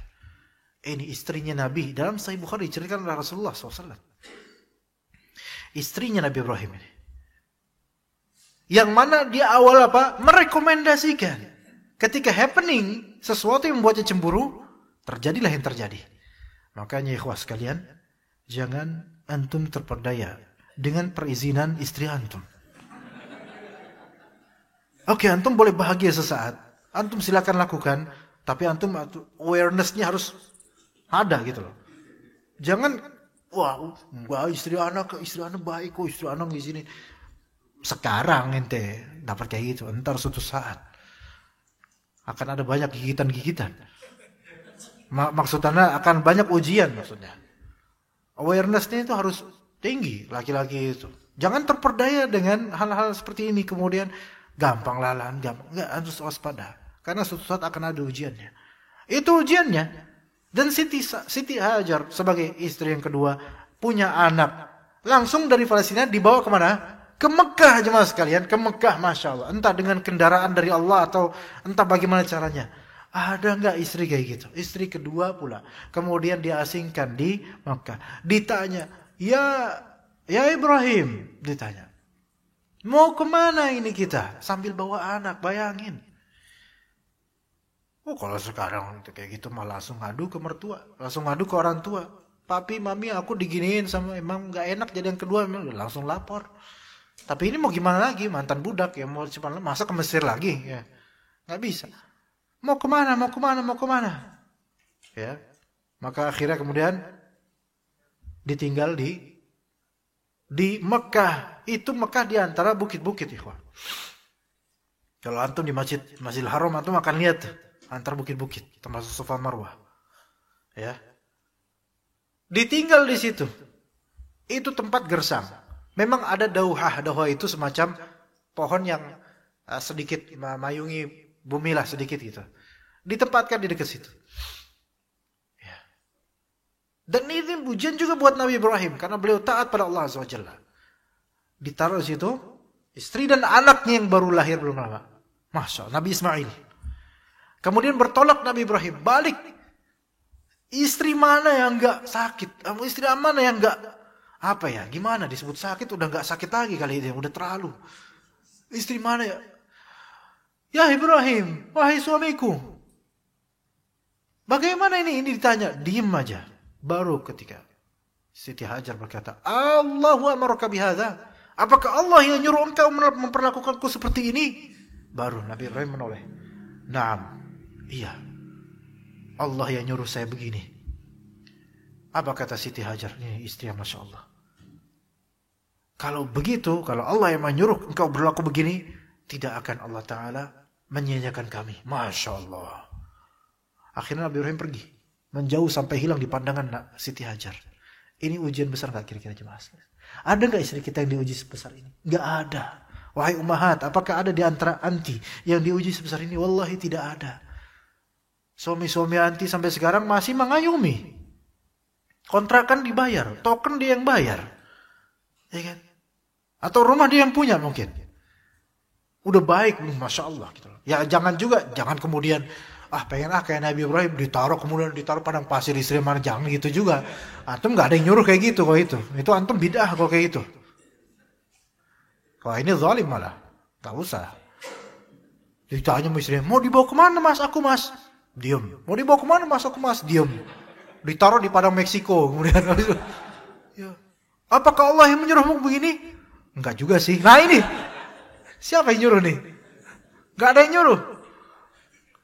Ini istrinya Nabi. Dalam Sahih Bukhari diceritakan oleh Rasulullah SAW. Istrinya Nabi Ibrahim ini. Yang mana dia awal apa? Merekomendasikan. Ketika happening, sesuatu yang membuatnya cemburu, terjadilah yang terjadi. Makanya ikhwah sekalian, jangan antum terperdaya dengan perizinan istri antum. Oke, antum boleh bahagia sesaat. Antum silakan lakukan. Tapi antum awareness-nya harus ada gitu loh. Jangan, wah istri anak baik kok, istri anak di sini. Sekarang ente dapat kayak gitu, entar suatu saat akan ada banyak gigitan-gigitan. Maksudnya akan banyak ujian maksudnya. Awareness-nya itu harus tinggi laki-laki itu. Jangan terperdaya dengan hal-hal seperti ini kemudian gampang lalan, enggak, harus waspada. Karena suatu saat akan ada ujiannya. Itu ujiannya. Dan Siti Hajar sebagai istri yang kedua punya anak. Langsung dari Palestina dibawa kemana? Ke Mekah jemaah sekalian. Ke Mekah, Masya Allah. Entah dengan kendaraan dari Allah atau entah bagaimana caranya. Ada nggak istri kayak gitu? Istri kedua pula. Kemudian diasingkan di Makkah. Ditanya, ya Ibrahim, ditanya, mau kemana ini kita? Sambil bawa anak, bayangin. Oh, kalau sekarang kayak gitu malah langsung ngadu ke mertua, langsung ngadu ke orang tua. Papi, mami, aku diginiin sama emang nggak enak jadi yang kedua, emang langsung lapor. Tapi ini mau gimana lagi? Mantan budak ya, mau cepat masa ke Mesir lagi ya? Nggak bisa. Mau kemana? Ya, maka akhirnya kemudian ditinggal di Mekah. Itu Mekah di antara bukit-bukit, ikhwan. Kalau antum di Masjidil Haram, antum akan lihat antara bukit-bukit, termasuk Safa Marwah. Ya, ditinggal di situ. Itu tempat gersang. Memang ada dauhah itu semacam pohon yang sedikit mayungi bumi lah sedikit gitu. Ditempatkan di dekat situ. Ya. Dan ini ujian juga buat Nabi Ibrahim karena beliau taat pada Allah SWT. Ditaruh di situ, istri dan anaknya yang baru lahir belum lama. Masya Allah, Nabi Ismail. Kemudian bertolak Nabi Ibrahim, balik. Istri mana yang enggak sakit? Istri mana yang enggak apa ya? Gimana disebut sakit udah enggak sakit lagi kali ini, udah terlalu. Istri mana ya? Ya Ibrahim, wahai suamiku. Bagaimana ini? Ini ditanya, diem aja. Baru ketika Siti Hajar berkata, Allahu amaraka bihadza. Apakah Allah yang nyuruh engkau memperlakukanku seperti ini? Baru Nabi Ibrahim menoleh. Naam, iya. Allah yang nyuruh saya begini. Apa kata Siti Hajar? Ini istri yang Masya Allah. Kalau begitu, kalau Allah yang menyuruh engkau berlaku begini, tidak akan Allah Ta'ala menyanyiakan kami. Masya Allah. Akhirnya Nabi Ibrahim pergi. Menjauh sampai hilang di pandangan Siti Hajar. Ini ujian besar gak kira-kira jemaah? Ada gak istri kita yang diuji sebesar ini? Gak ada. Wahai ummahat, apakah ada di antara anti yang diuji sebesar ini? Wallahi tidak ada. Suami-suami anti sampai sekarang masih mengayomi. Kontrakan dibayar, token dia yang bayar. Ya kan? Atau rumah dia yang punya mungkin. Udah baik, Masya Allah. Gitu. Ya jangan kemudian, pengen kayak Nabi Ibrahim, ditaruh padang pasir istri mana, jangan gitu juga. Antum gak ada yang nyuruh kayak gitu kok itu. Itu antum bid'ah kok kayak gitu. Kalau ini zalim malah. Gak usah. Ditanya sama istrinya, mau dibawa kemana mas? Aku mas. Diam. Mau dibawa kemana mas? Aku mas. Diam. Ditaruh di padang Meksiko. Kemudian, ya. Apakah Allah yang menyuruhmu begini? Enggak juga sih. Nah ini. Siapa yang nyuruh nih? Gak ada yang nyuruh.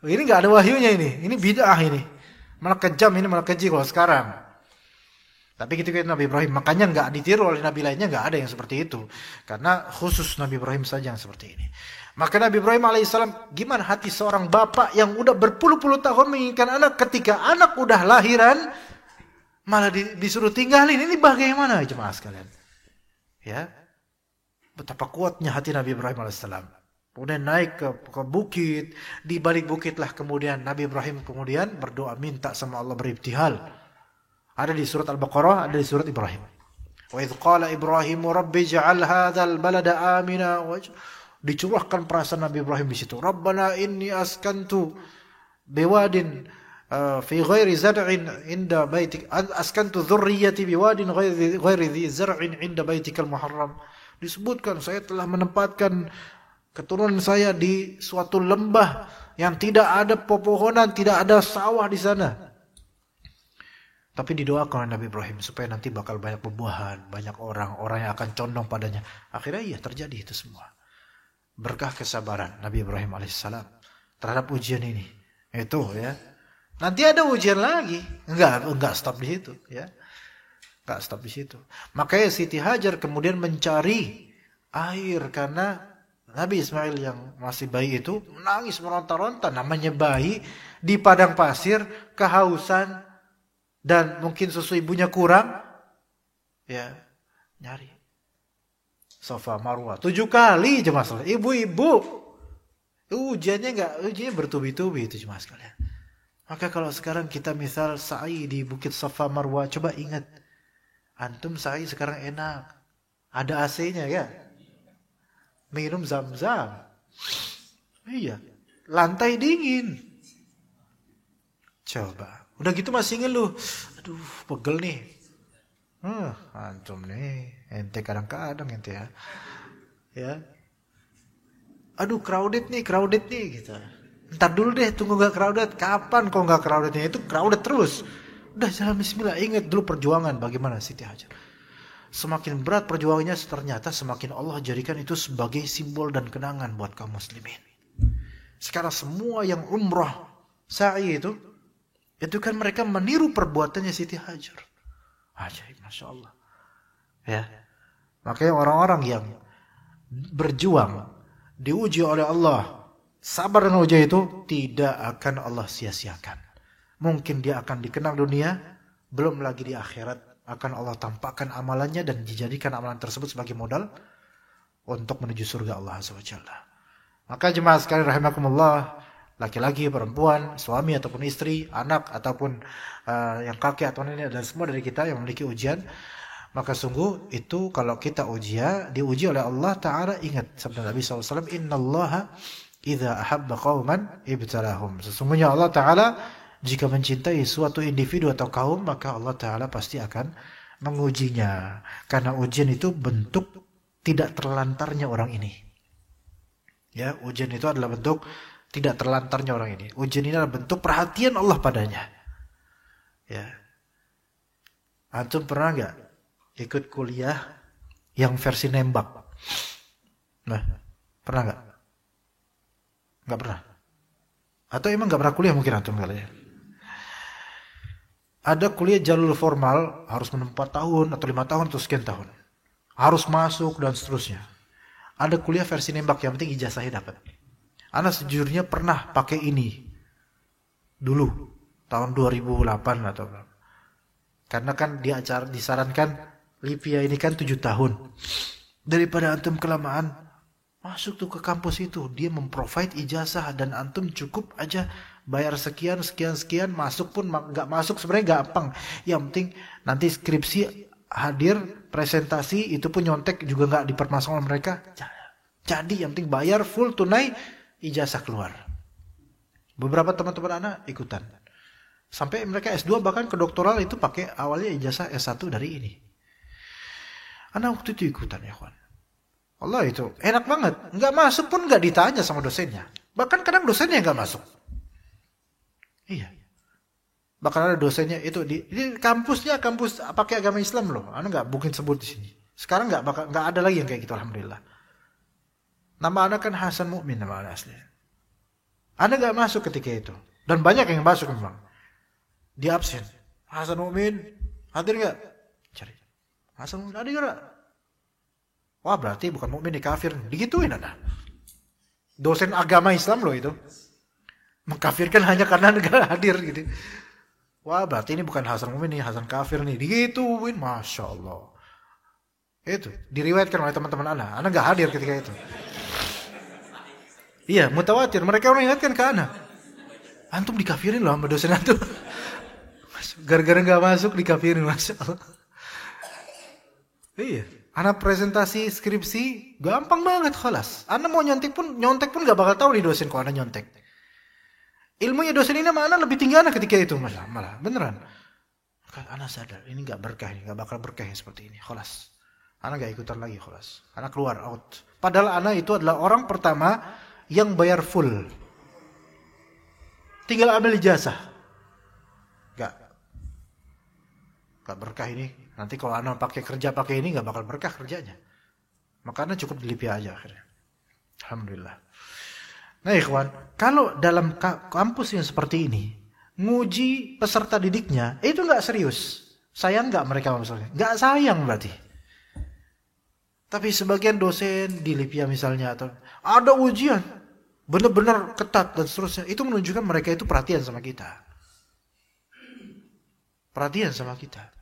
Ini gak ada wahyunya ini. Ini bid'ah ini. Malah kejam ini, malah keji kalau sekarang. Tapi ketika Nabi Ibrahim, makanya gak ditiru oleh Nabi lainnya, gak ada yang seperti itu. Karena khusus Nabi Ibrahim saja yang seperti ini. Maka Nabi Ibrahim alaihissalam, gimana hati seorang bapak yang udah berpuluh-puluh tahun menginginkan anak, ketika anak udah lahiran, malah disuruh tinggalin. Ini bagaimana jemaah sekalian? Ya, betapa kuatnya hati Nabi Ibrahim alaihissalam. Kemudian naik ke bukit, di balik bukit lah kemudian Nabi Ibrahim kemudian berdoa minta sama Allah beribtihal. Ada di surat Al-Baqarah, ada di surat Ibrahim. Wa idz qala Ibrahim rabbi ij'al hadzal balada amina. Dicurahkan perasaan Nabi Ibrahim di situ. Rabbana inni askantu biwadin fi ghairi zar'in inda baitik askantu dzurriyyati biwadin ghairi dhi zar'in inda baitikal muharram. Disebutkan saya telah menempatkan keturunan saya di suatu lembah yang tidak ada pepohonan, tidak ada sawah di sana. Tapi didoakan oleh Nabi Ibrahim supaya nanti bakal banyak buah-buahan, banyak orang yang akan condong padanya. Akhirnya iya terjadi itu semua. Berkah kesabaran Nabi Ibrahim alaihissalam terhadap ujian ini. Itu ya. Nanti ada ujian lagi. Enggak stop di situ ya. Enggak stop di situ. Makanya Siti Hajar kemudian mencari air karena Nabi Ismail yang masih bayi itu menangis meronta-ronta. Namanya bayi di padang pasir, kehausan dan mungkin susu ibunya kurang. Ya, nyari Safa Marwah 7 kali jemaah sekalian. Ibu-ibu. Ujiannya bertubi-tubi itu jemaah sekalian. Maka kalau sekarang kita misal sa'i di Bukit Safa Marwah, coba ingat. Antum sa'i sekarang enak. Ada AC-nya ya. Minum zam-zam. Iya. Lantai dingin. Coba. Udah gitu masih ngeluh. Aduh, pegel nih. Antum nih, ente kadang-kadang ente ya. Ya. Aduh, crowded nih gitu. Ntar dulu deh, tunggu gak crowded. Kapan kok gak crowdednya? Itu crowded terus. Udah jalan bismillah. Ingat dulu perjuangan bagaimana Siti Hajar. Semakin berat perjuangannya, ternyata semakin Allah jadikan itu sebagai simbol dan kenangan buat kaum muslimin. Sekarang semua yang umrah, sa'i itu kan mereka meniru perbuatannya Siti Hajar. Ajaib, Masya Allah. Ya. Makanya orang-orang yang berjuang, diuji oleh Allah, sabar dengan ujian itu, tidak akan Allah sia-siakan. Mungkin dia akan dikenang dunia, belum lagi di akhirat akan Allah tampakkan amalannya dan dijadikan amalan tersebut sebagai modal untuk menuju surga Allah SWT. Maka jemaah sekalian rahimakumullah, laki-laki, perempuan, suami ataupun istri, anak ataupun yang kakek atau nenek dan semua dari kita yang memiliki ujian, maka sungguh itu kalau kita diuji oleh Allah Ta'ala, ingat sabda Nabi SAW, innallaha idza ahabba qauman ibtalahum. Sesungguhnya Allah Ta'ala jika mencintai suatu individu atau kaum, maka Allah Ta'ala pasti akan mengujinya. Karena ujian itu bentuk tidak terlantarnya orang ini. Ya, ujian itu adalah bentuk tidak terlantarnya orang ini. Ujian ini adalah bentuk perhatian Allah padanya. Ya. Antum pernah nggak ikut kuliah yang versi nembak? Nah, pernah nggak? Nggak pernah. Atau emang nggak pernah kuliah mungkin antum kali ya? Ada kuliah jalur formal harus menempuh 4 tahun atau 5 tahun atau sekian tahun. Harus masuk dan seterusnya. Ada kuliah versi nembak yang penting ijazahnya dapat. Ana sejujurnya pernah pakai ini dulu tahun 2008 atau karena kan disarankan Libya ini kan 7 tahun. Daripada antum kelamaan masuk tuh ke kampus itu, dia memprovide ijazah dan antum cukup aja bayar sekian masuk pun nggak masuk sebenarnya gampang. Yang penting nanti skripsi hadir, presentasi itu pun nyontek juga nggak dipermasalahkan mereka. Jadi yang penting bayar full tunai, ijazah keluar. Beberapa teman-teman anak ikutan. Sampai mereka S2 bahkan ke doktoral itu pakai awalnya ijazah S1 dari ini. Anak waktu itu ikutan ya kawan. Allah itu enak banget. Nggak masuk pun nggak ditanya sama dosennya. Bahkan kadang dosennya nggak masuk. Iya. Bahkan ada dosennya itu di kampusnya kampus pakai agama Islam loh. Anak nggak mungkin sebut di sini. Sekarang nggak ada lagi yang kayak gitu alhamdulillah. Nama anak kan Hasan Mukmin nama anak asli. Anak nggak masuk ketika itu. Dan banyak yang masuk memang. Di absen. Hasan Mukmin hadir nggak? Cari. Hasan Mukmin hadir nggak? Wah berarti bukan mukmin di kafir. Digituin anak. Dosen agama Islam loh itu. Mengkafirkan hanya karena negara hadir gitu. Wah berarti ini bukan Hasan Mukmin nih, Hasan kafir nih. Digituin, Masya Allah. Itu diriwayatkan oleh teman-teman anak. Anak nggak hadir ketika itu. Iya, mutawatir. Mereka orang ingatkan ke anak. Antum dikafirin loh sama dosen antum. Gara-gara nggak masuk dikafirin, Masya Allah. Iya. Anak presentasi skripsi gampang banget, khalas. Anak mau nyontek pun nggak bakal tahu nih dosen kok anak nyontek. Ilmunya dosen ini mana lebih tinggi anak ketika itu malah beneran. Anak sadar ini nggak berkah, ini nggak bakal berkah seperti ini, khalas. Anak nggak ikutan lagi, khalas. Anak keluar out. Padahal anak itu adalah orang pertama yang bayar full. Tinggal ambil ijazah. Gak berkah ini. Nanti kalau anak pakai ini gak bakal berkah kerjanya. Makanya cukup di Libya aja akhirnya. Alhamdulillah. Nah ikhwan, kalau dalam kampus yang seperti ini, nguji peserta didiknya, itu gak serius. Sayang gak mereka misalnya? Gak sayang berarti. Tapi sebagian dosen di Libya misalnya, atau ada ujian, benar-benar ketat dan seterusnya, itu menunjukkan mereka itu perhatian sama kita. Perhatian sama kita.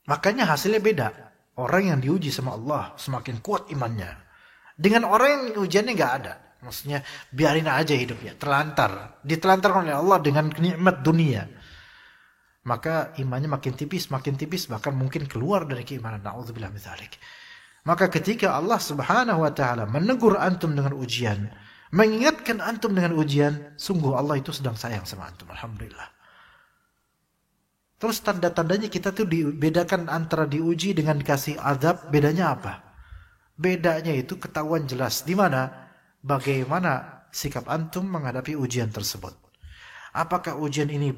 Makanya hasilnya beda. Orang yang diuji sama Allah semakin kuat imannya. Dengan orang yang ujiannya gak ada. Maksudnya biarin aja hidupnya. Terlantar. Ditelantarkan oleh Allah dengan nikmat dunia. Maka imannya makin tipis. Bahkan mungkin keluar dari keimanan. Na'udzubillah min dzalik. Maka ketika Allah subhanahu wa ta'ala menegur antum dengan ujian. mengingatkan antum dengan ujian, sungguh Allah itu sedang sayang sama antum. Alhamdulillah. Terus tanda-tandanya kita tuh dibedakan antara diuji dengan dikasih azab, bedanya apa? Bedanya itu ketahuan jelas. Di mana? Bagaimana sikap antum menghadapi ujian tersebut. Apakah ujian ini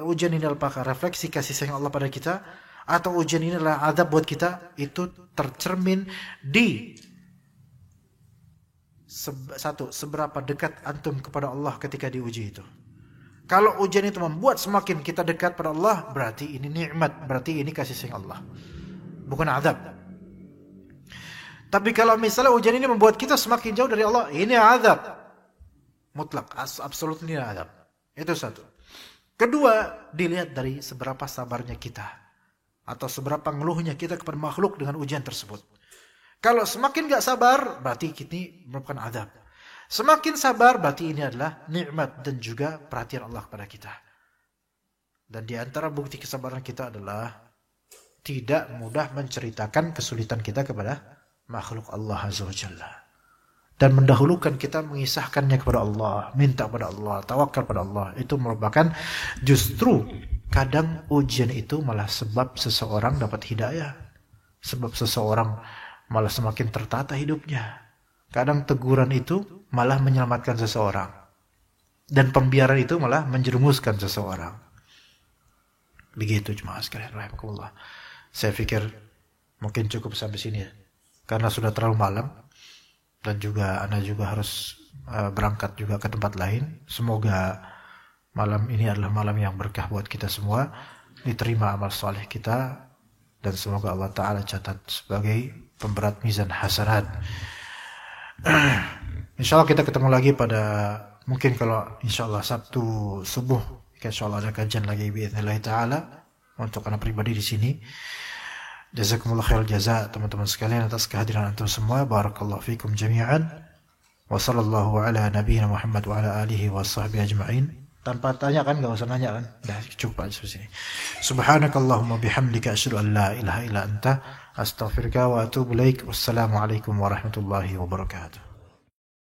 ujian ini apakah refleksi kasih sayang Allah pada kita, atau ujian ini adalah azab buat kita? Itu tercermin di seberapa dekat antum kepada Allah ketika diuji itu. Kalau ujian itu membuat semakin kita dekat pada Allah, berarti ini nikmat, berarti ini kasih sayang Allah, bukan azab. Tapi kalau misalnya ujian ini membuat kita semakin jauh dari Allah, ini azab. Mutlak, absolut ini azab. Itu satu. Kedua, dilihat dari seberapa sabarnya kita, atau seberapa ngeluhnya kita kepada makhluk dengan ujian tersebut. Kalau semakin gak sabar, berarti ini merupakan azab. Semakin sabar, berarti ini adalah nikmat dan juga perhatian Allah kepada kita. Dan di antara bukti kesabaran kita adalah tidak mudah menceritakan kesulitan kita kepada makhluk Allah Azza wa Jalla. Dan mendahulukan kita mengisahkannya kepada Allah, minta kepada Allah, tawakal pada Allah. Itu merupakan justru kadang ujian itu malah sebab seseorang dapat hidayah. Sebab seseorang malah semakin tertata hidupnya. Kadang teguran itu malah menyelamatkan seseorang. Dan pembiaran itu malah menjerumuskan seseorang. Begitu jemaah sekalian rahimakumullah. Saya pikir mungkin cukup sampai sini ya. Karena sudah terlalu malam. Dan juga Anda juga harus berangkat juga ke tempat lain. Semoga malam ini adalah malam yang berkah buat kita semua. Diterima amal saleh kita. Dan semoga Allah Ta'ala catat sebagai pemberat mizan hasanat. InsyaAllah kita ketemu lagi pada mungkin kalau InsyaAllah Sabtu subuh, InsyaAllah ada kajian lagi bi'idznillah ta'ala untuk anak pribadi di sini. Jazakumullah khairul jaza teman-teman sekalian atas kehadiran antum semua. Barakallahu fikum jami'an. Wa sallallahu ala nabiyyina Muhammad wa ala alihi wa sahbihi ajma'in. Tanpa tanya kan, enggak usah nanya kan? Dah cukup aja di sini. Subhanakallahumma bihamdika asyhadu an la ilaha illa anta astaghfiruka wa atubu ilaik. Wassalamu alaikum warahmatullahi wabarakatuh.